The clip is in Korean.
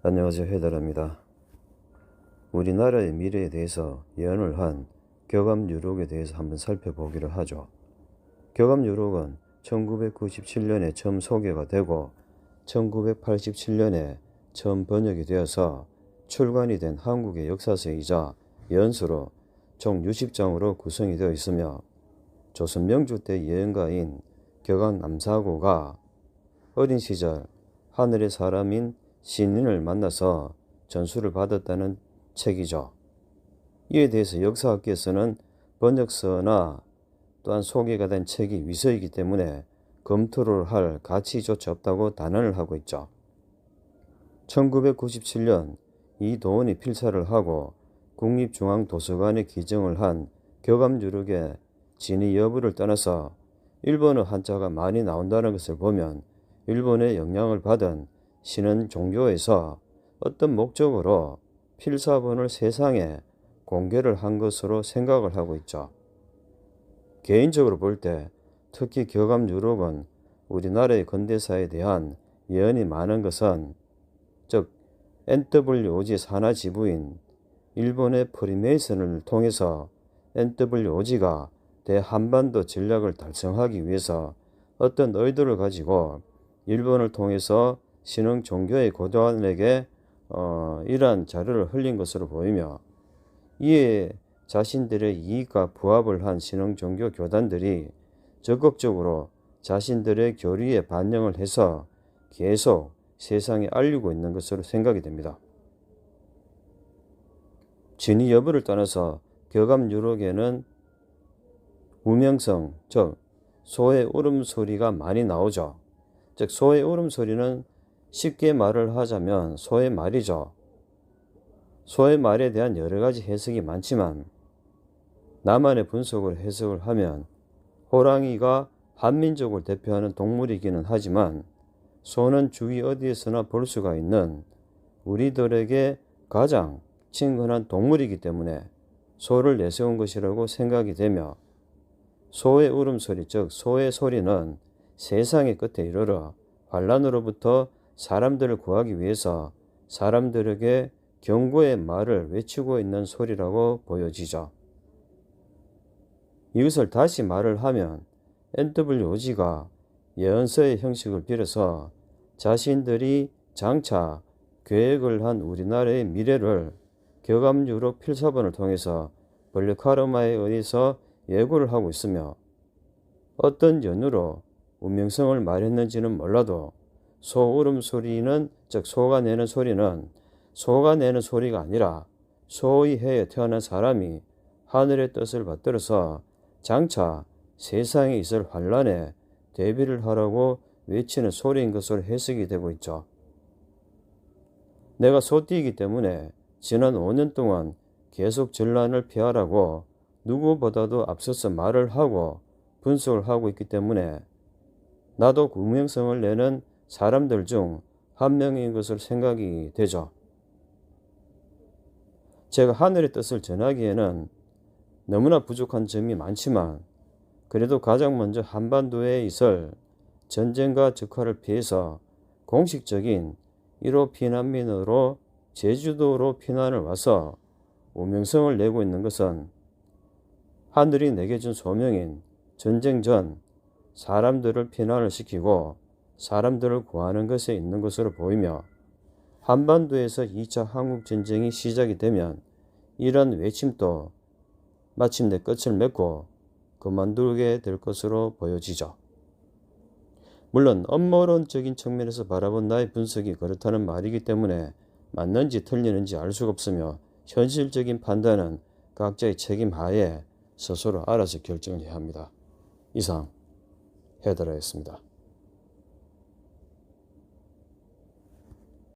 안녕하세요. 헤달입니다. 우리나라의 미래에 대해서 예언을 한 격암유록에 대해서 한번 살펴보기로 하죠. 격암유록은 1997년에 처음 소개가 되고 1987년에 처음 번역이 되어서 출간이 된 한국의 역사서이자 예언서로 총 60장으로 구성이 되어 있으며 조선 명주 때 예언가인 격암 남사고가 어린 시절 하늘의 사람인 신인을 만나서 전수를 받았다는 책이죠. 이에 대해서 역사학계에서는 번역서나 또한 소개가 된 책이 위서이기 때문에 검토를 할 가치조차 없다고 단언을 하고 있죠. 1997년 이도원이 필사를 하고 국립중앙도서관에 기증을 한 격암유록의 진위 여부를 떠나서 일본어 한자가 많이 나온다는 것을 보면 일본의 영향을 받은 신은 종교에서 어떤 목적으로 필사본을 세상에 공개를 한 것으로 생각을 하고 있죠. 개인적으로 볼 때 특히 격암유록은 우리나라의 근대사에 대한 예언이 많은 것은 즉 NWOG 산하 지부인 일본의 프리메이슨을 통해서 NWOG가 대한반도 전략을 달성하기 위해서 어떤 의도를 가지고 일본을 통해서 신흥 종교의 고도환에게 이러한 자료를 흘린 것으로 보이며 이에 자신들의 이익과 부합을 한 신흥 종교 교단들이 적극적으로 자신들의 교리에 반영을 해서 계속 세상에 알리고 있는 것으로 생각이 됩니다. 진위 여부를 떠나서 격암유록에는 우명성, 즉 소의 울음소리가 많이 나오죠. 즉 소의 울음소리는 쉽게 말을 하자면 소의 말이죠. 소의 말에 대한 여러 가지 해석이 많지만 나만의 분석으로 해석을 하면 호랑이가 한민족을 대표하는 동물이기는 하지만 소는 주위 어디에서나 볼 수가 있는 우리들에게 가장 친근한 동물이기 때문에 소를 내세운 것이라고 생각이 되며 소의 울음소리, 즉 소의 소리는 세상의 끝에 이르러 환란으로부터 사람들을 구하기 위해서 사람들에게 경고의 말을 외치고 있는 소리라고 보여지죠. 이것을 다시 말을 하면 NWOG가 예언서의 형식을 빌어서 자신들이 장차 계획을 한 우리나라의 미래를 격암유록 필사본을 통해서 번역하르마에 의해서 예고를 하고 있으며 어떤 연유로 운명성을 말했는지는 몰라도 소 울음소리는 즉 소가 내는 소리는 소가 내는 소리가 아니라 소의 해에 태어난 사람이 하늘의 뜻을 받들어서 장차 세상에 있을 환란에 대비를 하라고 외치는 소리인 것으로 해석이 되고 있죠. 내가 소띠이기 때문에 지난 5년 동안 계속 전란을 피하라고 누구보다도 앞서서 말을 하고 분석을 하고 있기 때문에 나도 운명성을 내는 사람들 중 한 명인 것으로 생각이 되죠. 제가 하늘의 뜻을 전하기에는 너무나 부족한 점이 많지만 그래도 가장 먼저 한반도에 있을 전쟁과 적화를 피해서 공식적인 1호 피난민으로 제주도로 피난을 와서 운명성을 내고 있는 것은 하늘이 내게 준 소명인 전쟁 전 사람들을 피난을 시키고 사람들을 구하는 것에 있는 것으로 보이며 한반도에서 2차 한국전쟁이 시작이 되면 이런 외침도 마침내 끝을 맺고 그만두게 될 것으로 보여지죠. 물론 음모론적인 측면에서 바라본 나의 분석이 그렇다는 말이기 때문에 맞는지 틀리는지 알 수가 없으며 현실적인 판단은 각자의 책임 하에 스스로 알아서 결정을 해야 합니다. 이상 헤드라였습니다.